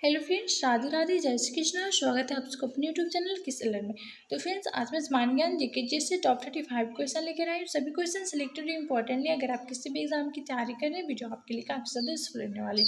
Hello friends, Radhe Radhe, जय श्री कृष्णा। स्वागत है आप सबको अपने यूट्यूब चैनल किस अलर में। तो फ्रेंड्स, आज मैं मान ज्ञान जीके जैसे टॉप 35 क्वेश्चन लेकर आई हूँ। सभी क्वेश्चन सिलेक्टेड इंपॉर्टेंटली अगर आप किसी भी एग्जाम की तैयारी कर रहे हैं, वीडियो आपके लिए काफी ज़्यादा यूजफुल रहने वाले।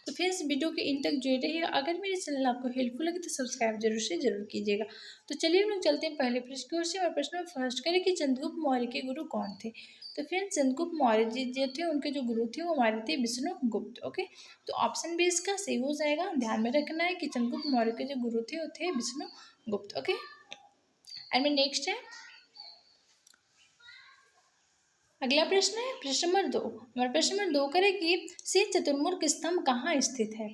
तो फ्रेंड्स, वीडियो के इन तक जुड़े रहिए। अगर मेरे चैनल आपको हेल्पफुल लगे तो सब्सक्राइब जरूर से जरूर कीजिएगा। तो चलिए हम लोग चलते हैं पहले प्रश्न की ओर से। और प्रश्न में फर्स्ट करें कि चंद्रगुप्त मौर्य के गुरु कौन थे। तो फ्रेंड्स, चंद्रगुप्त मौर्य जी जो थे, उनके जो गुरु थे वो हमारे थे विष्णुगुप्त। ओके, तो ऑप्शन बी इसका सही हो जाएगा। ध्यान में रखना है कि चंद्रगुप्त मौर्य के जो गुरु थे वो थे विष्णुगुप्त। ओके, एंड में नेक्स्ट है अगला प्रश्न है प्रश्न नंबर 2। हमारा प्रश्न नंबर 2 करें कि श्री चतुर्मुख स्तंभ कहाँ स्थित है।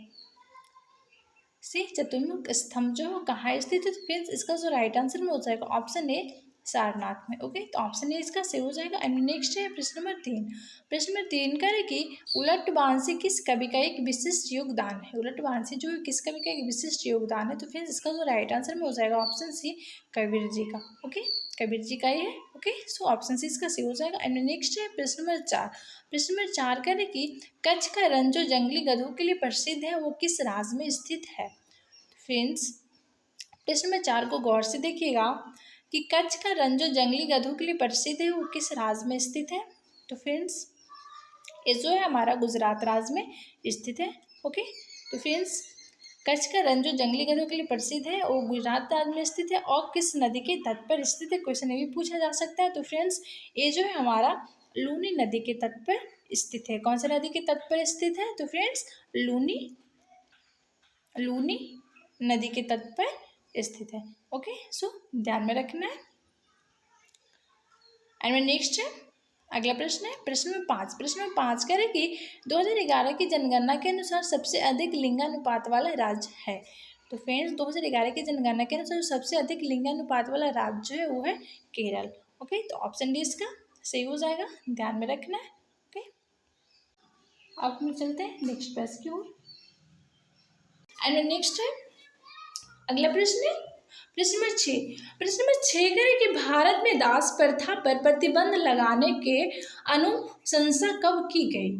श्री चतुर्मुख स्तंभ जो कहाँ स्थित है, तो फ्रेंड्स इसका जो राइट आंसर में हो जाएगा ऑप्शन ए सारनाथ में। ओके, तो ऑप्शन ए इसका सही हो जाएगा। एंड नेक्स्ट है प्रश्न नंबर 3। प्रश्न नंबर 3 करें कि उलट बांसी किस कवि का एक विशिष्ट योगदान है। उलट बांसी जो किस कवि का एक विशिष्ट योगदान है, तो फ्रेंड्स इसका जो राइट आंसर में हो जाएगा ऑप्शन सी कबीर जी का। ओके, कबीर जी का ही है। ओके, सो ऑप्शन सी इसका सही हो जाएगा। एंड नेक्स्ट है प्रश्न नंबर 4। प्रश्न नंबर 4 करें कि कच्छ का रण जो जंगली गधों के लिए प्रसिद्ध है वो किस राज्य में स्थित है। फ्रेंड्स, प्रश्न नंबर 4 को गौर से देखिएगा कि कच्छ का रण जो जंगली गधों के लिए प्रसिद्ध है वो किस राज्य में स्थित है। तो फ्रेंड्स ये जो है हमारा गुजरात राज्य में स्थित है। ओके, तो फ्रेंड्स कच्छ का रण जो जंगली गधों के लिए प्रसिद्ध है वो गुजरात राज्य में स्थित है। और किस नदी के तट पर स्थित है, क्वेश्चन ये भी पूछा जा सकता है। तो फ्रेंड्स ये जो है हमारा लूनी नदी के तट पर स्थित है। कौन सा नदी के तट पर स्थित है, तो फ्रेंड्स लूनी नदी के तट पर स्थित है। ओके, सो ध्यान में रखना है। एंड नेक्स्ट है अगला प्रश्न है प्रश्न में 5। प्रश्न में 5 करें कि 2011 की जनगणना के अनुसार सबसे अधिक लिंगानुपात वाला राज्य है। तो फ्रेंड्स 2011 की जनगणना के अनुसार सबसे अधिक लिंगानुपात वाला राज्य जो है वो है केरल। ओके, तो ऑप्शन डी इसका सही हो जाएगा। ध्यान में रखना है। ओके, अब हम चलते हैं नेक्स्ट प्रश्न की ओर। एंड नेक्स्ट है अगला प्रश्न है प्रश्न नंबर 6। प्रश्न नंबर 6 करें कि भारत में दास प्रथा पर प्रतिबंध लगाने के अनुशंसा कब की गई।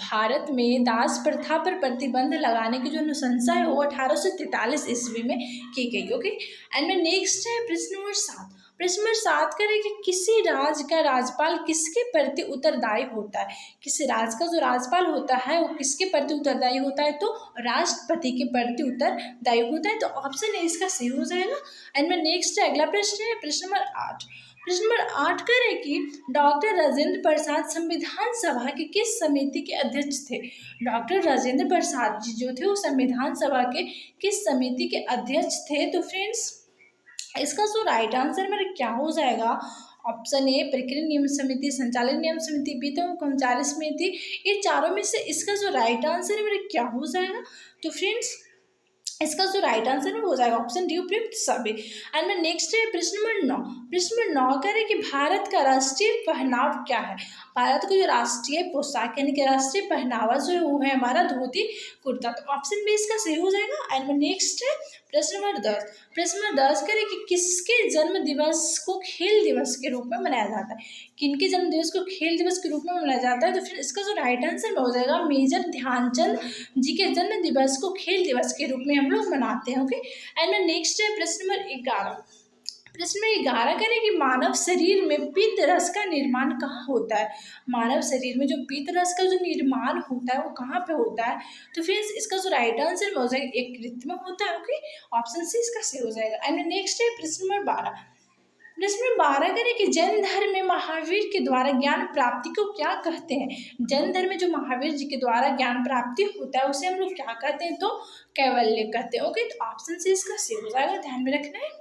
भारत में दास प्रथा पर प्रतिबंध लगाने की जो अनुशंसा है वो 1843 ईस्वी में की गई। ओके, एंड में नेक्स्ट है प्रश्न नंबर 7। प्रश्न नंबर 7 करें कि किसी राज्य का राज्यपाल किसके प्रति उत्तरदायी होता है। किसी राज्य का जो राज्यपाल होता है वो किसके प्रति उत्तरदायी होता है, तो राष्ट्रपति के प्रति उत्तरदायी होता है। तो ऑप्शन ए इसका सही हो जाएगा। एंड में नेक्स्ट अगला प्रश्न है प्रश्न नंबर 8। प्रश्न नंबर 8 करें कि डॉक्टर राजेंद्र प्रसाद संविधान सभा की किस समिति के अध्यक्ष थे। डॉक्टर राजेंद्र प्रसाद जी जो थे वो संविधान सभा के किस समिति के अध्यक्ष थे। तो फ्रेंड्स इसका जो राइट आंसर मेरा क्या हो जाएगा, ऑप्शन ए प्रक्रिया नियम समिति, संचालन नियम समिति, वेतन कर्मचारी समिति। ये चारों में से इसका जो राइट आंसर है मेरा क्या हो जाएगा, तो फ्रेंड्स इसका जो राइट आंसर है हो जाएगा ऑप्शन डी उपयुक्त सभी। एंड में नेक्स्ट है प्रश्न नंबर 9। प्रश्न नंबर 9 करें कि भारत का राष्ट्रीय पहनाव क्या है। भारत का जो राष्ट्रीय पोशाक यानी कि राष्ट्रीय पहनावा जो है वो है हमारा धोती कुर्ता। तो ऑप्शन बी इसका सही हो जाएगा। एंड में नेक्स्ट है प्रश्न नंबर 10। प्रश्न नंबर 10 करें कि किसके जन्म दिवस को खेल दिवस के रूप में मनाया जाता है। किनके जन्म दिवस को खेल दिवस के रूप में मनाया जाता है, तो फिर इसका जो राइट आंसर हो जाएगा मेजर ध्यानचंद जी के जन्म दिवस को खेल दिवस के रूप में हम लोग मनाते हैं। ओके, एंड में नेक्स्ट है प्रश्न नंबर 11। प्रश्न में 11 करें कि मानव शरीर में पित्त रस का निर्माण कहाँ होता है। मानव शरीर में जो पित्त रस का जो निर्माण होता है वो कहाँ पे होता है, तो फिर इसका जो राइट आंसर हो जाएगा यकृत में होता है। ओके, ऑप्शन सी इसका सही हो जाएगा। एंड नेक्स्ट है प्रश्न नंबर 12। प्रश्न नंबर 12 करें कि जैन धर्म में महावीर के द्वारा ज्ञान प्राप्ति को क्या कहते हैं। जैन धर्म में जो महावीर जी के द्वारा ज्ञान प्राप्ति होता है उसे हम लोग क्या कहते हैं, तो कैवल्य कहते हैं। ओके, तो ऑप्शन सी इसका सही हो जाएगा। ध्यान में रखना है।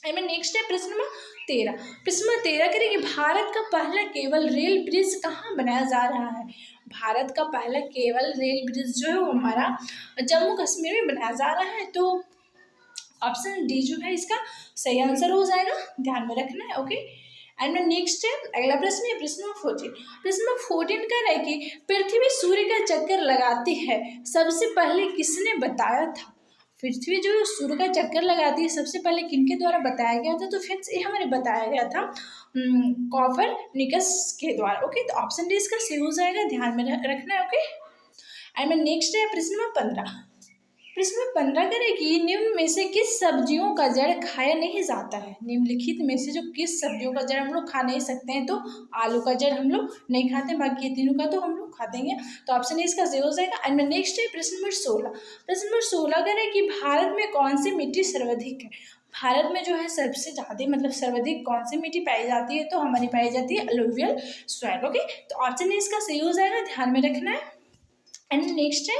एंड नेक्स्ट है प्रश्न नंबर 13। प्रश्न नंबर 13 करें कि भारत का पहला केबल रेल ब्रिज कहाँ बनाया जा रहा है। भारत का पहला केबल रेल ब्रिज जो है वो हमारा जम्मू कश्मीर में बनाया जा रहा है। तो ऑप्शन डी जो है इसका सही आंसर हो जाएगा। ध्यान में रखना है। ओके, एंड नेक्स्ट है अगला प्रश्न है प्रश्न नंबर 14। प्रश्न नंबर 14 कह रहा है कि पृथ्वी सूर्य का चक्कर लगाती है सबसे पहले किसने बताया था। पृथ्वी जो सूर्य का चक्कर लगाती है सबसे पहले किनके द्वारा बताया गया था, तो फिर ये हमें बताया गया था कॉपरनिकस के द्वारा। ओके, तो ऑप्शन डी इसका सही हो जाएगा। ध्यान में रखना है। ओके, एंड नेक्स्ट है प्रश्न नंबर 15। प्रश्न 15 करें कि निम्न में से किस सब्जियों का जड़ खाया नहीं जाता है। निम्नलिखित में से जो किस सब्जियों का जड़ हम लोग खा नहीं सकते हैं, तो आलू का जड़ हम लोग नहीं खाते, बाकी ये तीनों का तो हम लोग खा देंगे। तो ऑप्शन ए इसका सही हो जाएगा। एंड नेक्स्ट है प्रश्न नंबर 16। प्रश्न नंबर 16 करें कि भारत में कौन सी मिट्टी सर्वाधिक है। भारत में जो है सबसे ज़्यादा मतलब सर्वाधिक कौन सी मिट्टी पाई जाती है, तो हमारी पाई जाती है अलुवियल सॉइल। ओके, तो ऑप्शन ए इसका सही हो जाएगा, ध्यान में रखना है। एंड नेक्स्ट है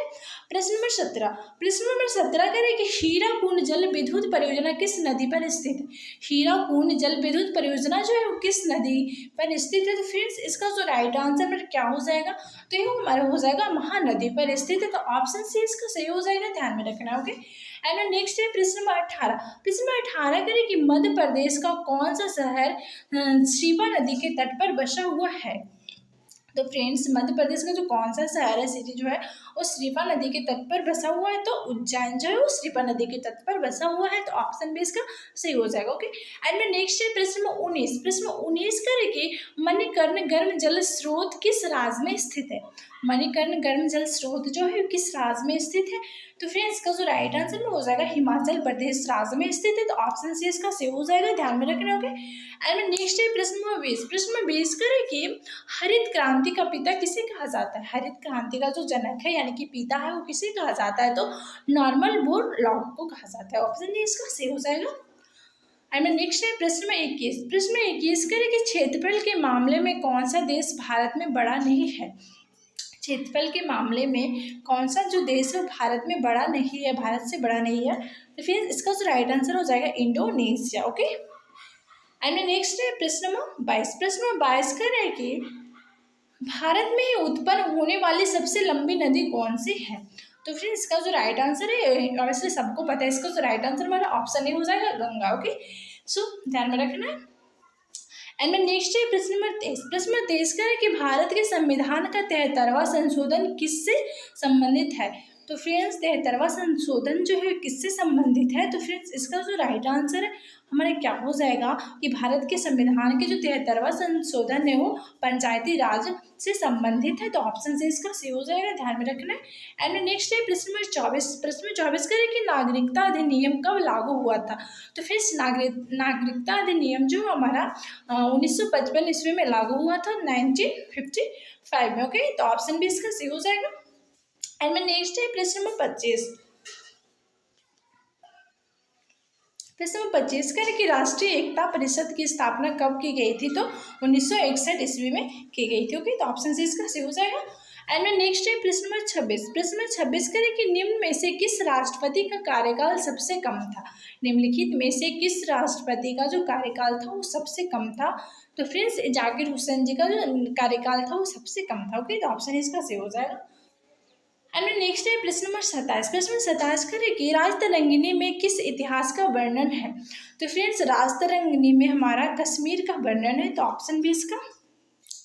प्रश्न नंबर 17। प्रश्न नंबर 17 करें कि हीराकुंड जल विद्युत परियोजना किस नदी पर स्थित है। हीराकुंड जल विद्युत परियोजना जो है वो किस नदी पर स्थित है। तो फ्रेंड्स इसका जो राइट आंसर क्या हो जाएगा, तो ये हमारा हो जाएगा महानदी पर स्थित है। तो ऑप्शन सी इसका सही हो जाएगा, ध्यान में रखना। ओके, एंड नेक्स्ट है प्रश्न नंबर 18। प्रश्न नंबर 18 करें कि मध्य प्रदेश का कौन सा शहर शिवा नदी के तट पर बसा हुआ है। तो फ्रेंड्स मध्य प्रदेश का जो कौन सा शहर है, सिटी जो है वो श्रीपा नदी के तट पर बसा हुआ है। तो उज्जैन जो है वो श्रीपा नदी के तट पर बसा हुआ है। तो ऑप्शन बी इसका सही हो जाएगा। ओके, एंड में नेक्स्ट है प्रश्न नंबर 19। प्रश्न नंबर 19 करें कि मणिकर्ण गर्म जल स्रोत किस राज्य में स्थित है। मणिकर्ण गर्म जल स्रोत जो है किस राज्य में स्थित है। तो फ्रेंड्स इसका जो राइट आंसर में हो जाएगा हिमाचल प्रदेश राज्य में स्थित है। तो ऑप्शन सी इसका सही हो जाएगा, ध्यान में रखना। ओके, एंड नेक्स्ट है प्रश्न नंबर 20। प्रश्न नंबर 20 करें कि हरित क्रांति का पिता किसे कहा जाता है। हरित क्रांति का जो जनक है यानी कि पिता है वो किसे कहा जाता है, तो नॉर्मन बोरलॉग को कहा जाता है। ऑप्शन डी इसका सही हो जाएगा। एंड नेक्स्ट है प्रश्न में 21। प्रश्न में 21 करें कि क्षेत्रफल के मामले में कौन सा देश भारत में बड़ा नहीं है। क्षेत्रफल के मामले में कौन सा जो देश है भारत में बड़ा नहीं है, भारत से बड़ा नहीं है। तो फिर इसका जो राइट आंसर हो जाएगा इंडोनेशिया। ओके, एंड नेक्स्ट है प्रश्न नंबर 22। प्रश्न नंबर 22 करें कि भारत में ही उत्पन्न होने वाली सबसे लंबी नदी कौन सी है। तो फिर इसका जो राइट आंसर है ऑब्वियसली सबको पता है, इसका जो राइट आंसर हमारा ऑप्शन ए हो जाएगा गंगा। ओके, सो ध्यान में रखना है। एंड में नेक्स्ट है प्रश्न नंबर 23। प्रश्न नंबर 23 करें कि भारत के संविधान का 73वां संशोधन किससे संबंधित है। तो फ्रेंड्स 73वां संशोधन जो है किससे संबंधित है। तो फ्रेंड्स इसका जो राइट आंसर है हमारा क्या हो जाएगा कि भारत के संविधान के जो 73वां संशोधन है वो पंचायती राज से संबंधित है। तो ऑप्शन से इसका सही हो जाएगा, ध्यान में रखना है। एंड नेक्स्ट है प्रश्न नंबर 24। प्रश्न नंबर 24 करें कि नागरिकता अधिनियम कब लागू हुआ था। तो फिर नागरिकता अधिनियम जो हमारा 1955 ईस्वी में लागू हुआ था 1955 में। ओके, तो ऑप्शन भी इसका सही हो जाएगा। एंड में नेक्स्ट है प्रश्न नंबर 25। प्रश्न नंबर 25 करें कि राष्ट्रीय एकता परिषद की स्थापना कब की गई थी। तो 1961 ईस्वी में की गई थी। ओके, तो ऑप्शन से इसका सही हो जाएगा। एंड में नेक्स्ट है प्रश्न नंबर 26। प्रश्न नंबर 26 करें कि निम्न में से किस राष्ट्रपति का कार्यकाल सबसे कम था। निम्नलिखित में से किस राष्ट्रपति का जो कार्यकाल था वो सबसे कम था। तो फ्रेंड्स जाकिर हुसैन जी का जो कार्यकाल था वो सबसे कम था। ओके, तो ऑप्शन इसका सही हो जाएगा। एंड नेक्स्ट है प्रश्न नंबर 27। प्रश्न नंबर 27 करें कि राजतरंगिणी में किस इतिहास का वर्णन है। तो फ्रेंड्स राजतरंगिणी में हमारा कश्मीर का वर्णन है। तो ऑप्शन भी इसका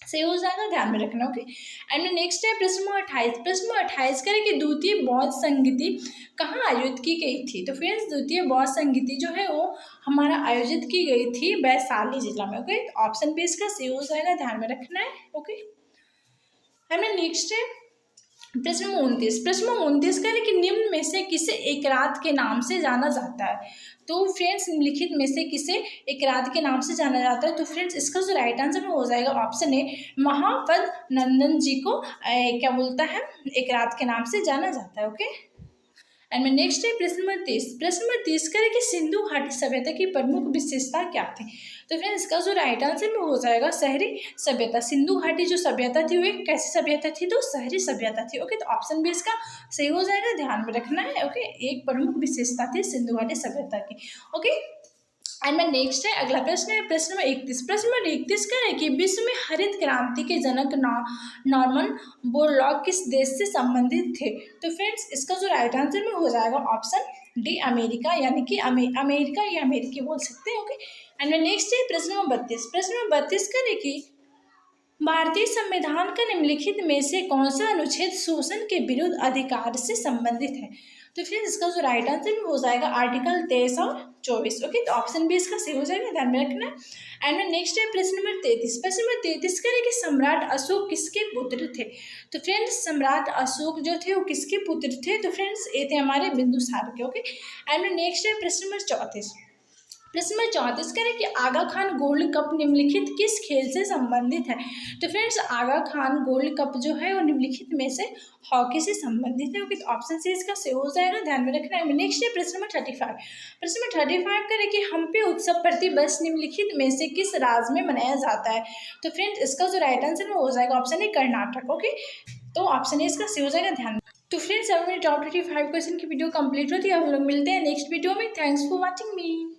सही हो जाएगा, ध्यान में रखना। ओके, एंड नेक्स्ट है प्रश्न नंबर 28। प्रश्न नंबर 28 करें कि द्वितीय बौद्ध संगीति कहाँ आयोजित की गई थी। तो फ्रेंड्स द्वितीय बौद्ध संगीति जो है वो हमारा आयोजित की गई थी वैशाली जिला में। ओके, तो ऑप्शन भी इसका सही हो जाएगा, ध्यान में रखना है। ओके, एंड नेक्स्ट है प्रश्न 29। प्रश्न 29 करें कि निम्न में से किसे एक रात के नाम से जाना जाता है। तो फ्रेंड्स निम्नलिखित में से किसे एक रात के नाम से जाना जाता है। तो फ्रेंड्स इसका जो राइट आंसर में हो जाएगा ऑप्शन ए महापद नंदन जी को क्या बोलता है एक रात के नाम से जाना जाता है। ओके, एंड में नेक्स्ट है प्रश्न नंबर 30। प्रश्न नंबर 30 करें कि सिंधु घाटी सभ्यता की प्रमुख विशेषता क्या थी। तो फ्रेंड्स इसका जो राइट आंसर में हो जाएगा शहरी सभ्यता। सिंधु घाटी जो सभ्यता थी वो एक कैसी सभ्यता थी, तो शहरी सभ्यता थी। ओके, तो ऑप्शन भी इसका सही हो जाएगा, ध्यान में रखना है। ओके, एक प्रमुख विशेषता थी सिंधु घाटी सभ्यता की। ओके, एंड में नेक्स्ट है अगला प्रश्न है प्रश्न नंबर 31। प्रश्न नंबर 31 का है कि विश्व में हरित क्रांति के जनक नॉर्मन बोरलॉग किस देश से संबंधित थे। तो फ्रेंड्स इसका जो राइट आंसर में हो जाएगा ऑप्शन डी अमेरिका, यानी कि अमेरिका या अमेरिकी बोल सकते हैं। ओके, एंड में नेक्स्ट है प्रश्न नंबर 32। प्रश्न नंबर 32 का है कि भारतीय संविधान का निम्नलिखित में से कौन सा अनुच्छेद शोषण के विरुद्ध अधिकार से संबंधित है। तो फिर इसका जो राइट आंसर हो जाएगा आर्टिकल 23 और 24। ओके, तो ऑप्शन बी इसका सही हो जाएगा, ध्यान में रखना। एंड नेक्स्ट है प्रश्न नंबर 33। प्रश्न नंबर 33 करें कि सम्राट अशोक किसके पुत्र थे। तो फ्रेंड्स सम्राट अशोक जो थे वो किसके पुत्र थे, तो फ्रेंड्स ये थे हमारे बिंदुसार के। ओके, एंड नेक्स्ट है प्रश्न नंबर 34। प्रश्न नंबर 34 करें कि आगा खान गोल्ड कप निम्नलिखित किस खेल से संबंधित है। तो फ्रेंड्स आगा खान गोल्ड कप जो है वो निम्नलिखित में से हॉकी से संबंधित है। ओके, तो ऑप्शन सी इसका सही हो जाएगा, ध्यान में रखना है। नेक्स्ट है प्रश्न नंबर 35। प्रश्न नंबर 35 करें कि हम्पी उत्सव प्रतिवर्ष निम्नलिखित में से किस राज्य में मनाया जाता है। तो फ्रेंड्स इसका जो राइट आंसर हो जाएगा ऑप्शन ए कर्नाटक। ओके, तो ऑप्शन ए इसका सही हो जाएगा, ध्यान। तो फ्रेंड्स अब मेरी टॉप 35 क्वेश्चन की वीडियो कंप्लीट होती है। हम लोग मिलते हैं नेक्स्ट वीडियो में। Thanks for watching me.